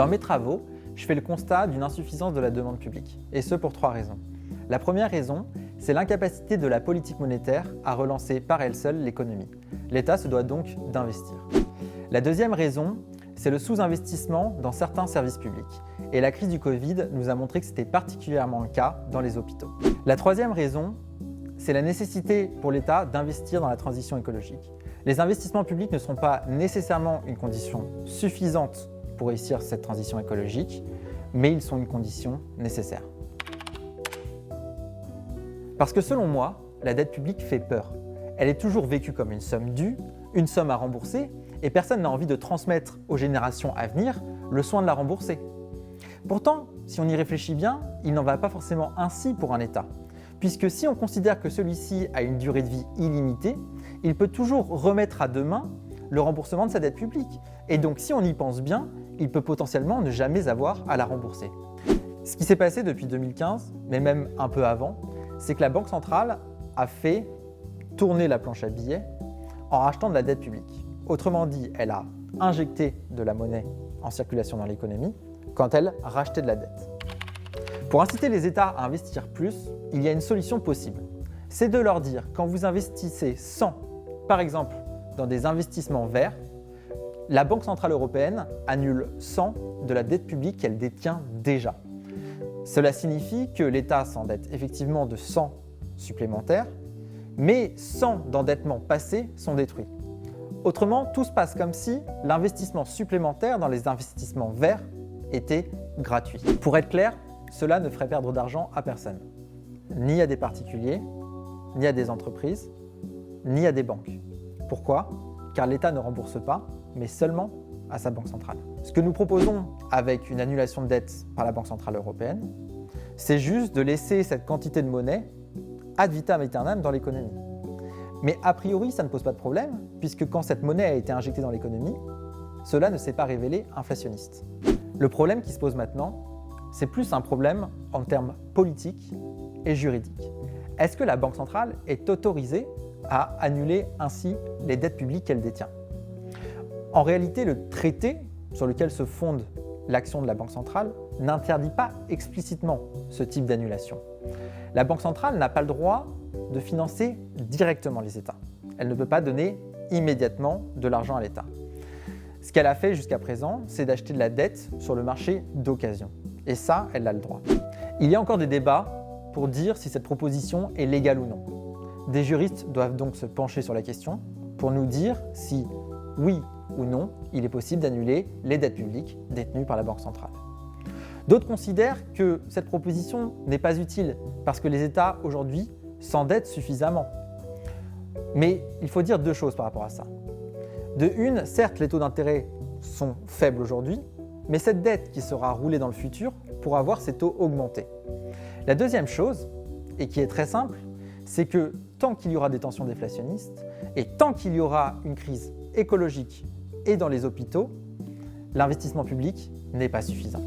Dans mes travaux, je fais le constat d'une insuffisance de la demande publique, et ce pour 3 raisons. La première raison, c'est l'incapacité de la politique monétaire à relancer par elle seule l'économie. L'État se doit donc d'investir. La deuxième raison, c'est le sous-investissement dans certains services publics. Et la crise du Covid nous a montré que c'était particulièrement le cas dans les hôpitaux. La troisième raison, c'est la nécessité pour l'État d'investir dans la transition écologique. Les investissements publics ne sont pas nécessairement une condition suffisante pour réussir cette transition écologique, mais ils sont une condition nécessaire. Parce que selon moi, la dette publique fait peur. Elle est toujours vécue comme une somme due, une somme à rembourser, et personne n'a envie de transmettre aux générations à venir le soin de la rembourser. Pourtant, si on y réfléchit bien, il n'en va pas forcément ainsi pour un État. Puisque si on considère que celui-ci a une durée de vie illimitée, il peut toujours remettre à demain le remboursement de sa dette publique. Et donc si on y pense bien, il peut potentiellement ne jamais avoir à la rembourser. Ce qui s'est passé depuis 2015, mais même un peu avant, c'est que la Banque centrale a fait tourner la planche à billets en rachetant de la dette publique. Autrement dit, elle a injecté de la monnaie en circulation dans l'économie quand elle rachetait de la dette. Pour inciter les États à investir plus, il y a une solution possible. C'est de leur dire, quand vous investissez 100, par exemple, dans des investissements verts, la Banque centrale européenne annule 100 de la dette publique qu'elle détient déjà. Cela signifie que l'État s'endette effectivement de 100 supplémentaires, mais 100 d'endettements passés sont détruits. Autrement, tout se passe comme si l'investissement supplémentaire dans les investissements verts était gratuit. Pour être clair, cela ne ferait perdre d'argent à personne, ni à des particuliers, ni à des entreprises, ni à des banques. Pourquoi ? Car l'État ne rembourse pas, mais seulement à sa banque centrale. Ce que nous proposons avec une annulation de dette par la Banque centrale européenne, c'est juste de laisser cette quantité de monnaie ad vitam aeternam dans l'économie. Mais a priori, ça ne pose pas de problème, puisque quand cette monnaie a été injectée dans l'économie, cela ne s'est pas révélé inflationniste. Le problème qui se pose maintenant, c'est plus un problème en termes politiques et juridiques. Est-ce que la Banque centrale est autorisée à annuler ainsi les dettes publiques qu'elle détient ? En réalité, le traité sur lequel se fonde l'action de la Banque centrale n'interdit pas explicitement ce type d'annulation. La Banque centrale n'a pas le droit de financer directement les États. Elle ne peut pas donner immédiatement de l'argent à l'État. Ce qu'elle a fait jusqu'à présent, c'est d'acheter de la dette sur le marché d'occasion. Et ça, elle a le droit. Il y a encore des débats pour dire si cette proposition est légale ou non. Des juristes doivent donc se pencher sur la question pour nous dire si, oui ou non, il est possible d'annuler les dettes publiques détenues par la Banque centrale. D'autres considèrent que cette proposition n'est pas utile parce que les États aujourd'hui s'endettent suffisamment. Mais il faut dire 2 choses par rapport à ça. De une, certes, les taux d'intérêt sont faibles aujourd'hui, mais cette dette qui sera roulée dans le futur pourra voir ses taux augmenter. La deuxième chose, et qui est très simple, c'est que tant qu'il y aura des tensions déflationnistes et tant qu'il y aura une crise écologique et dans les hôpitaux, l'investissement public n'est pas suffisant.